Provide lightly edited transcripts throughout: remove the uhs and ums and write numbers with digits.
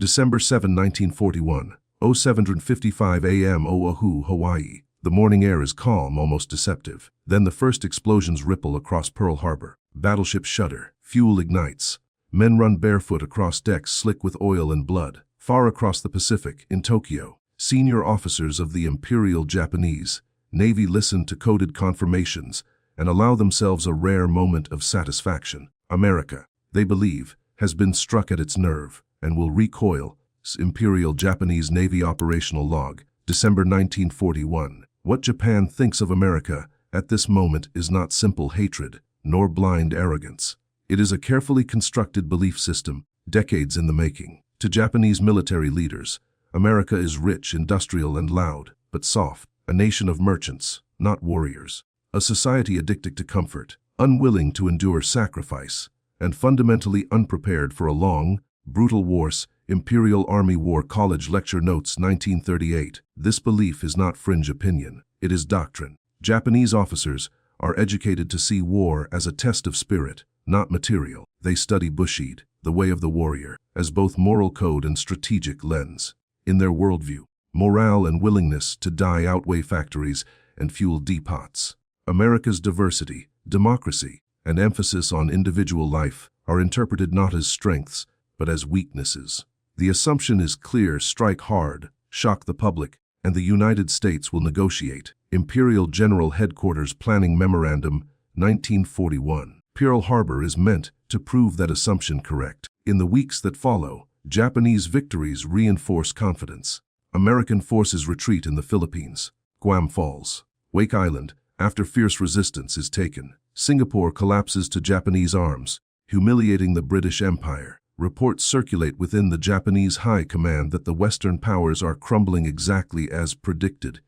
December 7, 1941, 07:55 a.m. Oahu, Hawaii. The morning air is calm, almost deceptive. Then the first explosions ripple across Pearl Harbor. Battleships shudder. Fuel ignites. Men run barefoot across decks slick with oil and blood. Far across the Pacific, in Tokyo, senior officers of the Imperial Japanese Navy listen to coded confirmations and allow themselves a rare moment of satisfaction. America, they believe, has been struck at its nerve and will recoil. Imperial Japanese Navy Operational Log, December 1941. What Japan thinks of America at this moment is not simple hatred, nor blind arrogance. It is a carefully constructed belief system, decades in the making. To Japanese military leaders, America is rich, industrial, and loud, but soft, a nation of merchants, not warriors. A society addicted to comfort, unwilling to endure sacrifice, and fundamentally unprepared for a long, brutal wars. Imperial Army War College Lecture Notes 1938. This belief is not fringe opinion, it is doctrine. Japanese officers are educated to see war as a test of spirit, not material. They study Bushido, the way of the warrior, as both moral code and strategic lens. In their worldview, morale and willingness to die outweigh factories and fuel depots. America's diversity, democracy, and emphasis on individual life are interpreted not as strengths, but as weaknesses. The assumption is clear: strike hard, shock the public, and the United States will negotiate. Imperial General Headquarters Planning Memorandum, 1941. Pearl Harbor is meant to prove that assumption correct. In the weeks that follow, Japanese victories reinforce confidence. American forces retreat in the Philippines. Guam falls. Wake Island, after fierce resistance is taken. Singapore collapses to Japanese arms, humiliating the British Empire. Reports circulate within the Japanese High Command that the Western powers are crumbling exactly as predicted.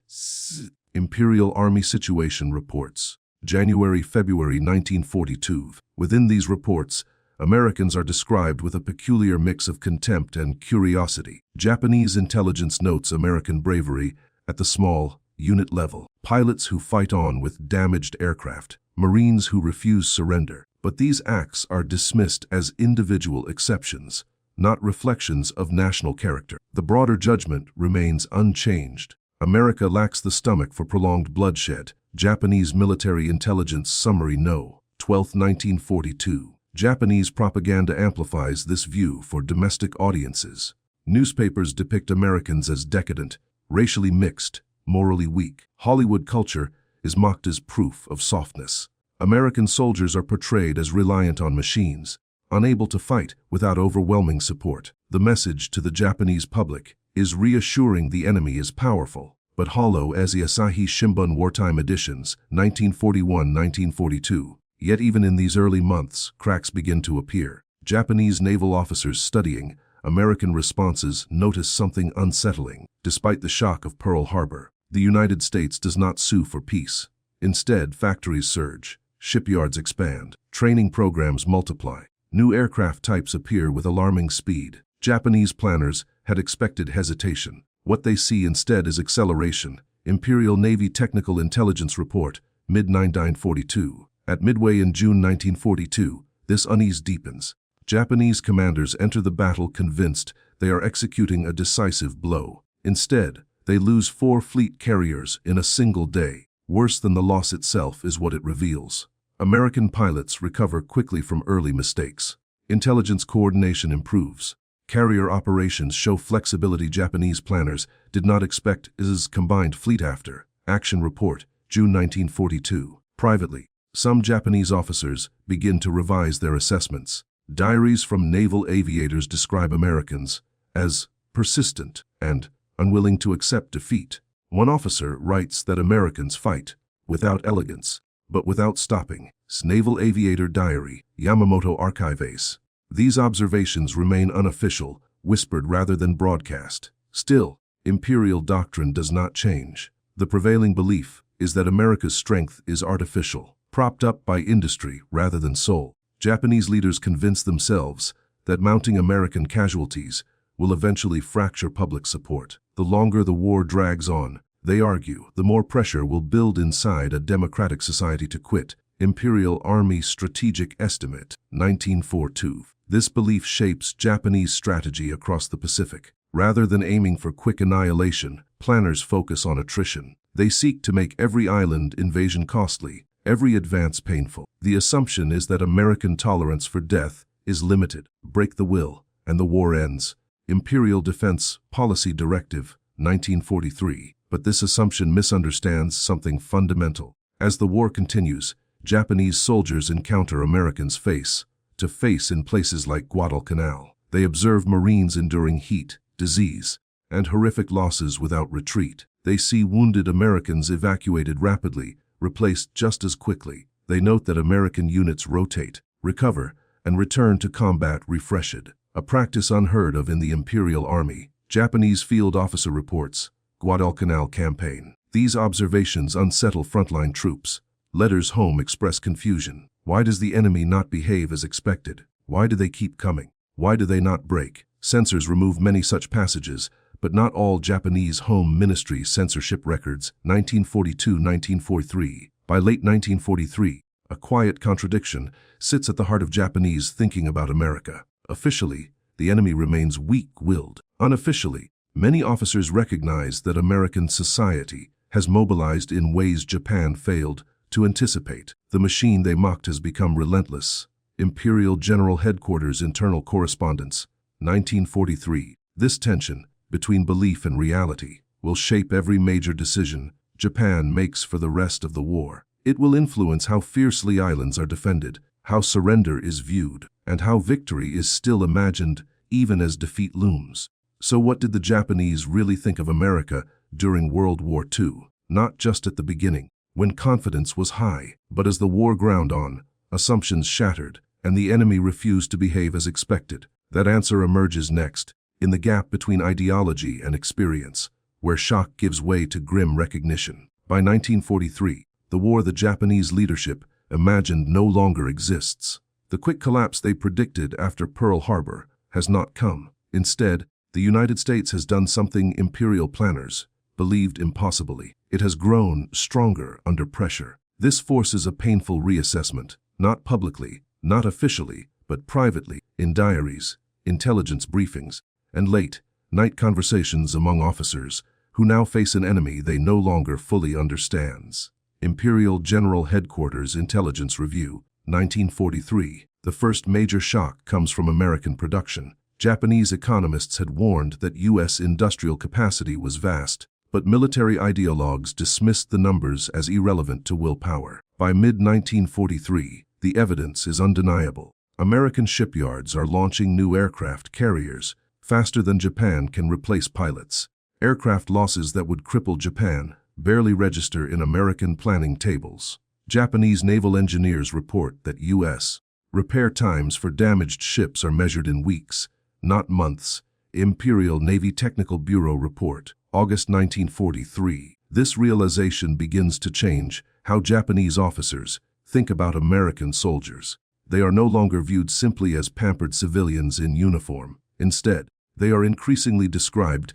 Imperial Army Situation Reports, January-February 1942. Within these reports, Americans are described with a peculiar mix of contempt and curiosity. Japanese intelligence notes American bravery at the small, unit level. Pilots who fight on with damaged aircraft. Marines who refuse surrender. But these acts are dismissed as individual exceptions, not reflections of national character. The broader judgment remains unchanged. America lacks the stomach for prolonged bloodshed. Japanese Military Intelligence Summary No. 12, 1942. Japanese propaganda amplifies this view for domestic audiences. Newspapers depict Americans as decadent, racially mixed, morally weak. Hollywood culture is mocked as proof of softness. American soldiers are portrayed as reliant on machines, unable to fight without overwhelming support. The message to the Japanese public is reassuring: the enemy is powerful, but hollow, as the Asahi Shimbun Wartime Editions, 1941-1942. Yet even in these early months, cracks begin to appear. Japanese naval officers studying American responses notice something unsettling. Despite the shock of Pearl Harbor, the United States does not sue for peace. Instead, factories surge. Shipyards expand, training programs multiply, new aircraft types appear with alarming speed. Japanese planners had expected hesitation. What they see instead is acceleration. Imperial Navy Technical Intelligence Report, mid-1942. At midway in June 1942, this unease deepens. Japanese commanders enter the battle convinced they are executing a decisive blow. Instead, they lose 4 fleet carriers in a single day. Worse than the loss itself is what it reveals. American pilots recover quickly from early mistakes. Intelligence coordination improves. Carrier operations show flexibility Japanese planners did not expect. Is combined fleet after action report, June 1942. Privately, some Japanese officers begin to revise their assessments. Diaries from naval aviators describe Americans as persistent and unwilling to accept defeat. One officer writes that Americans fight without elegance, but without stopping. Naval Aviator Diary, Yamamoto Archives. These observations remain unofficial, whispered rather than broadcast. Still, imperial doctrine does not change. The prevailing belief is that America's strength is artificial, propped up by industry rather than soul. Japanese leaders convince themselves that mounting American casualties will eventually fracture public support. The longer the war drags on, they argue, the more pressure will build inside a democratic society to quit. Imperial Army Strategic Estimate, 1942. This belief shapes Japanese strategy across the Pacific. Rather than aiming for quick annihilation, planners focus on attrition. They seek to make every island invasion costly, every advance painful. The assumption is that American tolerance for death is limited. Break the will, and the war ends. Imperial Defense Policy Directive, 1943. But this assumption misunderstands something fundamental. As the war continues, Japanese soldiers encounter Americans face to face in places like Guadalcanal. They observe Marines enduring heat, disease, and horrific losses without retreat. They see wounded Americans evacuated rapidly, replaced just as quickly. They note that American units rotate, recover, and return to combat refreshed, a practice unheard of in the Imperial Army. Japanese field officer reports, Guadalcanal campaign. These observations unsettle frontline troops. Letters home express confusion. Why does the enemy not behave as expected? Why do they keep coming? Why do they not break? Censors remove many such passages, but not all. Japanese Home Ministry censorship records, 1942-1943. By late 1943, a quiet contradiction sits at the heart of Japanese thinking about America. Officially, the enemy remains weak-willed. Unofficially, many officers recognize that American society has mobilized in ways Japan failed to anticipate. The machine they mocked has become relentless. Imperial General Headquarters Internal Correspondence, 1943. This tension between belief and reality will shape every major decision Japan makes for the rest of the war. It will influence how fiercely islands are defended, how surrender is viewed, and how victory is still imagined even as defeat looms. So what did the Japanese really think of America during World War II? Not just at the beginning, when confidence was high, but as the war ground on, assumptions shattered, and the enemy refused to behave as expected. That answer emerges next, in the gap between ideology and experience, where shock gives way to grim recognition. By 1943, the war the Japanese leadership imagined no longer exists. The quick collapse they predicted after Pearl Harbor has not come. Instead, the United States has done something Imperial planners believed impossibly. It has grown stronger under pressure. This forces a painful reassessment, not publicly, not officially, but privately, in diaries, intelligence briefings, and late-night conversations among officers who now face an enemy they no longer fully understands. Imperial General Headquarters Intelligence Review, 1943. The first major shock comes from American production. Japanese economists had warned that U.S. industrial capacity was vast, but military ideologues dismissed the numbers as irrelevant to willpower. By mid-1943, the evidence is undeniable. American shipyards are launching new aircraft carriers faster than Japan can replace pilots. Aircraft losses that would cripple Japan barely register in American planning tables. Japanese naval engineers report that U.S. repair times for damaged ships are measured in weeks, not months. Imperial Navy Technical Bureau Report, August 1943. This realization begins to change how Japanese officers think about American soldiers. They are no longer viewed simply as pampered civilians in uniform. Instead, they are increasingly described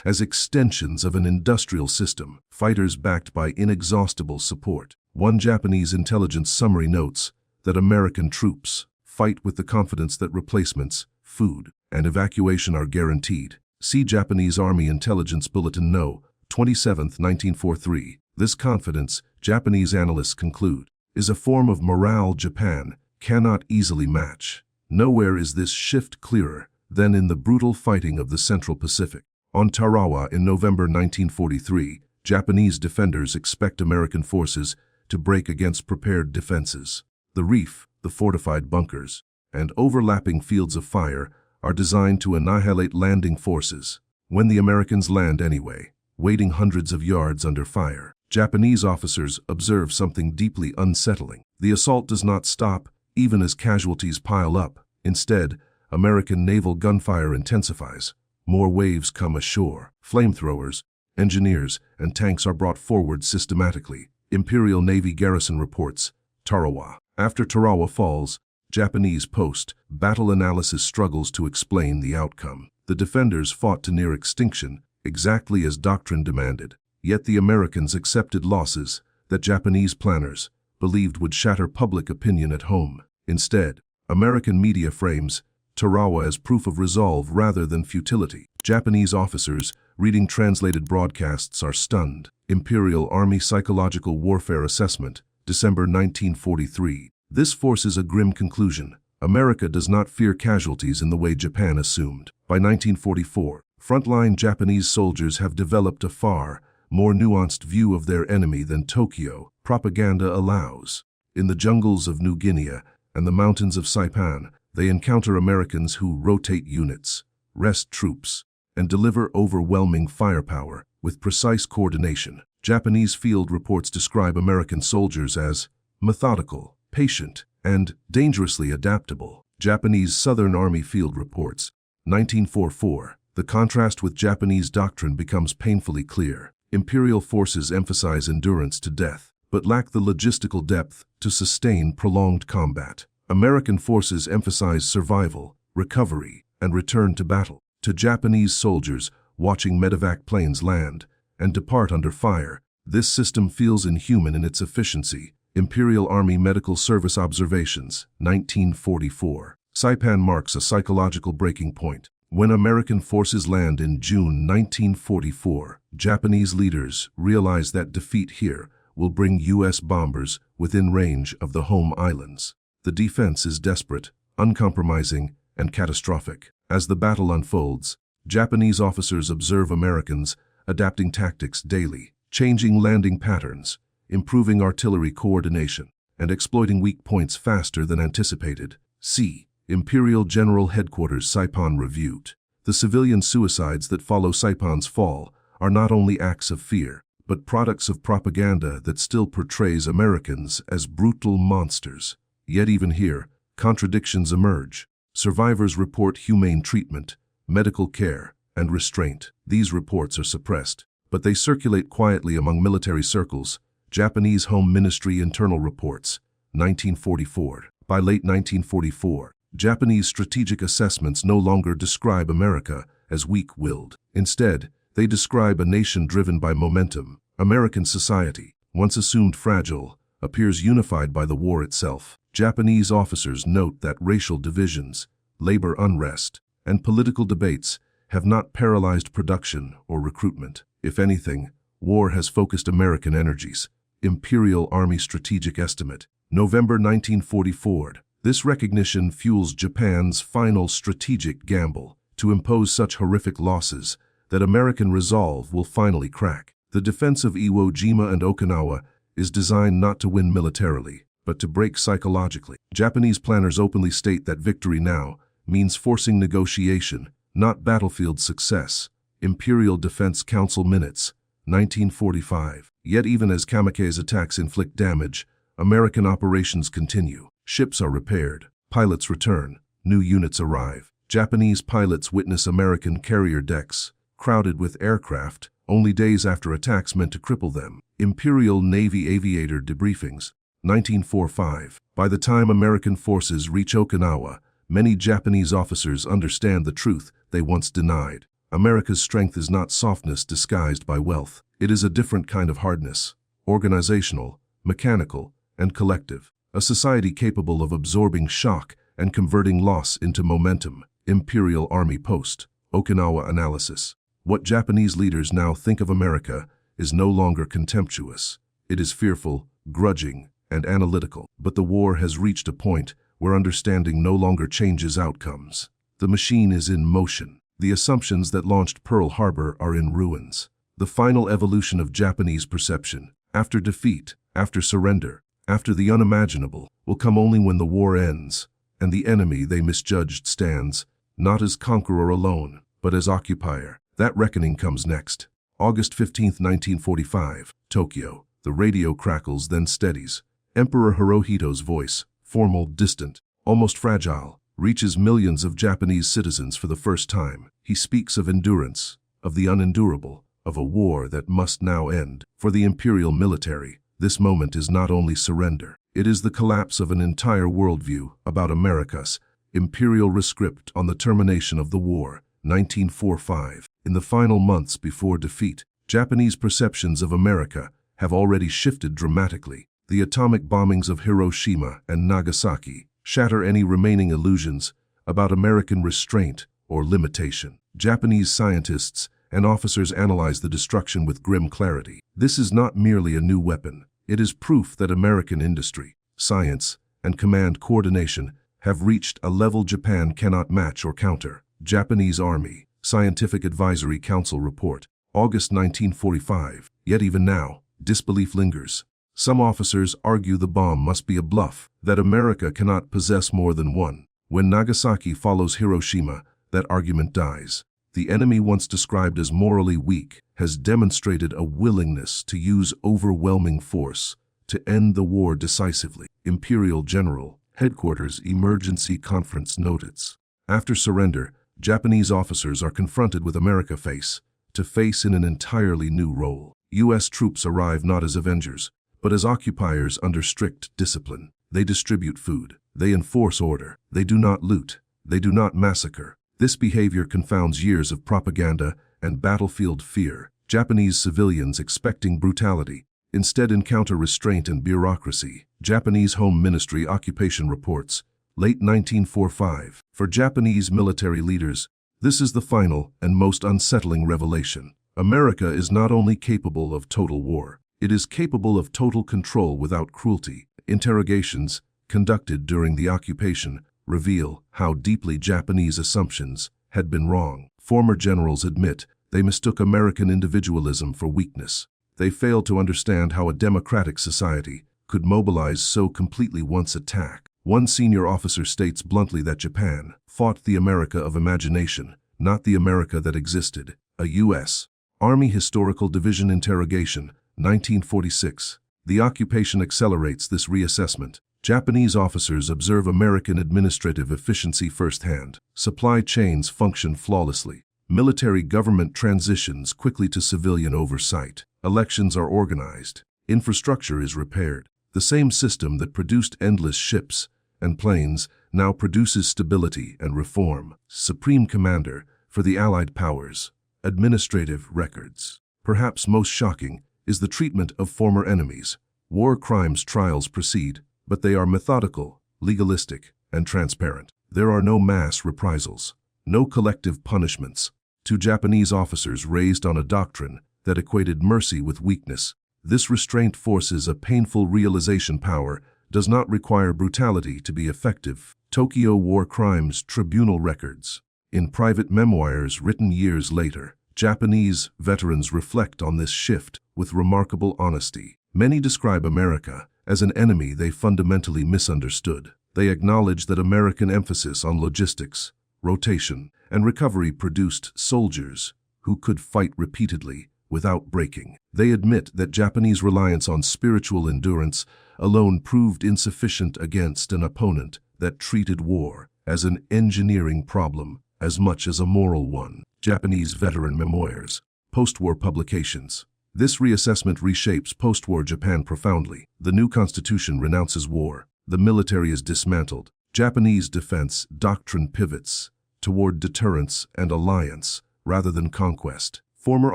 as extensions of an industrial system, fighters backed by inexhaustible support. One Japanese intelligence summary notes that American troops fight with the confidence that replacements, food, and evacuation are guaranteed. See Japanese Army Intelligence Bulletin No. 27, 1943. This confidence, Japanese analysts conclude, is a form of morale Japan cannot easily match. Nowhere is this shift clearer than in the brutal fighting of the Central Pacific. On Tarawa in November 1943, Japanese defenders expect American forces to break against prepared defenses. The reef, the fortified bunkers, and overlapping fields of fire are designed to annihilate landing forces. When the Americans land anyway, waiting hundreds of yards under fire, Japanese officers observe something deeply unsettling. The assault does not stop, even as casualties pile up. Instead, American naval gunfire intensifies. More waves come ashore. Flamethrowers, engineers, and tanks are brought forward systematically. Imperial Navy Garrison reports, Tarawa. After Tarawa falls, Japanese post-battle analysis struggles to explain the outcome. The defenders fought to near extinction, exactly as doctrine demanded. Yet the Americans accepted losses that Japanese planners believed would shatter public opinion at home. Instead, American media frames Tarawa as proof of resolve rather than futility. Japanese officers reading translated broadcasts are stunned. Imperial Army Psychological Warfare Assessment, December 1943. This forces a grim conclusion. America does not fear casualties in the way Japan assumed. By 1944, frontline Japanese soldiers have developed a far more nuanced view of their enemy than Tokyo propaganda allows. In the jungles of New Guinea and the mountains of Saipan, they encounter Americans who rotate units, rest troops, and deliver overwhelming firepower with precise coordination. Japanese field reports describe American soldiers as methodical, patient, and dangerously adaptable. Japanese Southern Army Field Reports, 1944. The contrast with Japanese doctrine becomes painfully clear. Imperial forces emphasize endurance to death, but lack the logistical depth to sustain prolonged combat. American forces emphasize survival, recovery, and return to battle. To Japanese soldiers watching medevac planes land and depart under fire, this system feels inhuman in its efficiency. Imperial Army Medical Service Observations, 1944. Saipan marks a psychological breaking point. When American forces land in June 1944, Japanese leaders realize that defeat here will bring U.S. bombers within range of the home islands. The defense is desperate, uncompromising, and catastrophic. As the battle unfolds, Japanese officers observe Americans adapting tactics daily, changing landing patterns, improving artillery coordination, and exploiting weak points faster than anticipated. See Imperial General Headquarters Saipan Reviewed. The civilian suicides that follow Saipan's fall are not only acts of fear, but products of propaganda that still portrays Americans as brutal monsters. Yet even here, contradictions emerge. Survivors report humane treatment, medical care, and restraint. These reports are suppressed, but they circulate quietly among military circles. Japanese Home Ministry Internal Reports, 1944. By late 1944, Japanese strategic assessments no longer describe America as weak-willed. Instead, they describe a nation driven by momentum. American society, once assumed fragile, appears unified by the war itself. Japanese officers note that racial divisions, labor unrest, and political debates have not paralyzed production or recruitment. If anything, war has focused American energies. Imperial Army Strategic Estimate, November 1944. This recognition fuels Japan's final strategic gamble to impose such horrific losses that American resolve will finally crack. The defense of Iwo Jima and Okinawa is designed not to win militarily, but to break psychologically. Japanese planners openly state that victory now means forcing negotiation, not battlefield success. Imperial Defense Council Minutes, 1945. Yet even as kamikaze attacks inflict damage, American operations continue. Ships are repaired, pilots return, new units arrive. Japanese pilots witness American carrier decks crowded with aircraft only days after attacks meant to cripple them. Imperial Navy Aviator Debriefings, 1945. By the time American forces reach Okinawa, many Japanese officers understand the truth they once denied. America's strength is not softness disguised by wealth. It is a different kind of hardness, organizational, mechanical, and collective. A society capable of absorbing shock and converting loss into momentum. Imperial Army Post, Okinawa Analysis. What Japanese leaders now think of America is no longer contemptuous. It is fearful, grudging, and analytical. But the war has reached a point where understanding no longer changes outcomes. The machine is in motion. The assumptions that launched Pearl Harbor are in ruins. The final evolution of Japanese perception, after defeat, after surrender, after the unimaginable, will come only when the war ends, and the enemy they misjudged stands, not as conqueror alone, but as occupier. That reckoning comes next. August 15, 1945, Tokyo. The radio crackles, then steadies. Emperor Hirohito's voice, formal, distant, almost fragile, reaches millions of Japanese citizens for the first time. He speaks of endurance, of the unendurable, of a war that must now end. For the imperial military, this moment is not only surrender, it is the collapse of an entire worldview about America's imperial rescript on the termination of the war, 1945. In the final months before defeat, Japanese perceptions of America have already shifted dramatically. The atomic bombings of Hiroshima and Nagasaki shatter any remaining illusions about American restraint or limitation. Japanese scientists and officers analyze the destruction with grim clarity. This is not merely a new weapon. It is proof that American industry, science, and command coordination have reached a level Japan cannot match or counter. Japanese Army Scientific Advisory Council Report, August 1945. Yet even now, disbelief lingers. Some officers argue the bomb must be a bluff, that America cannot possess more than one. When Nagasaki follows Hiroshima, that argument dies. The enemy, once described as morally weak, has demonstrated a willingness to use overwhelming force to end the war decisively. Imperial General Headquarters Emergency Conference Notice. After surrender, Japanese officers are confronted with America face to face in an entirely new role. U.S. troops arrive not as avengers, but as occupiers under strict discipline. They distribute food. They enforce order. They do not loot. They do not massacre. This behavior confounds years of propaganda and battlefield fear. Japanese civilians expecting brutality instead encounter restraint and bureaucracy. Japanese Home Ministry Occupation Reports, late 1945. For Japanese military leaders, this is the final and most unsettling revelation. America is not only capable of total war, it is capable of total control without cruelty. Interrogations conducted during the occupation reveal how deeply Japanese assumptions had been wrong. Former generals admit they mistook American individualism for weakness. They failed to understand how a democratic society could mobilize so completely once attacked. One senior officer states bluntly that Japan fought the America of imagination, not the America that existed. A U.S. Army Historical Division interrogation, 1946. The occupation accelerates this reassessment. Japanese officers observe American administrative efficiency firsthand. Supply chains function flawlessly. Military government transitions quickly to civilian oversight. Elections are organized. Infrastructure is repaired. The same system that produced endless ships and planes now produces stability and reform. Supreme Commander for the Allied Powers. Administrative records. Perhaps most shocking is the treatment of former enemies. War crimes trials proceed, but they are methodical, legalistic, and transparent. There are no mass reprisals, no collective punishments. To Japanese officers raised on a doctrine that equated mercy with weakness, this restraint forces a painful realization: power does not require brutality to be effective. Tokyo War Crimes Tribunal records. In private memoirs written years later, Japanese veterans reflect on this shift with remarkable honesty. Many describe America as an enemy they fundamentally misunderstood. They acknowledge that American emphasis on logistics, rotation, and recovery produced soldiers who could fight repeatedly without breaking. They admit that Japanese reliance on spiritual endurance alone proved insufficient against an opponent that treated war as an engineering problem as much as a moral one. Japanese veteran memoirs. Postwar publications. This reassessment reshapes post-war Japan profoundly. The new constitution renounces war. The military is dismantled. Japanese defense doctrine pivots toward deterrence and alliance rather than conquest. Former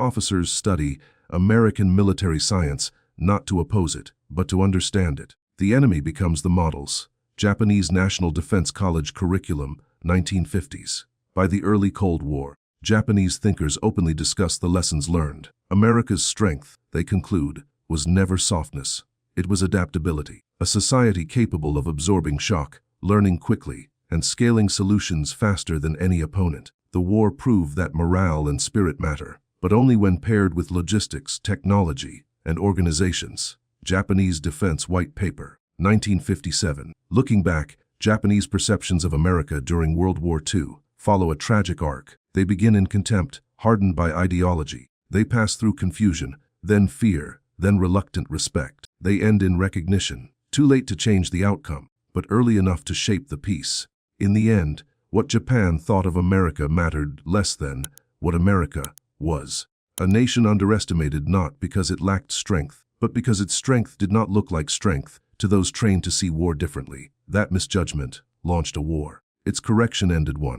officers study American military science not to oppose it, but to understand it. The enemy becomes the models. Japanese National Defense College Curriculum, 1950s. By the early Cold War, Japanese thinkers openly discuss the lessons learned. America's strength, they conclude, was never softness. It was adaptability. A society capable of absorbing shock, learning quickly, and scaling solutions faster than any opponent. The war proved that morale and spirit matter, but only when paired with logistics, technology, and organizations. Japanese Defense White Paper, 1957. Looking back, Japanese perceptions of America during World War II follow a tragic arc. They begin in contempt, hardened by ideology. They pass through confusion, then fear, then reluctant respect. They end in recognition, too late to change the outcome, but early enough to shape the peace. In the end, what Japan thought of America mattered less than what America was. A nation underestimated not because it lacked strength, but because its strength did not look like strength to those trained to see war differently. That misjudgment launched a war. Its correction ended one.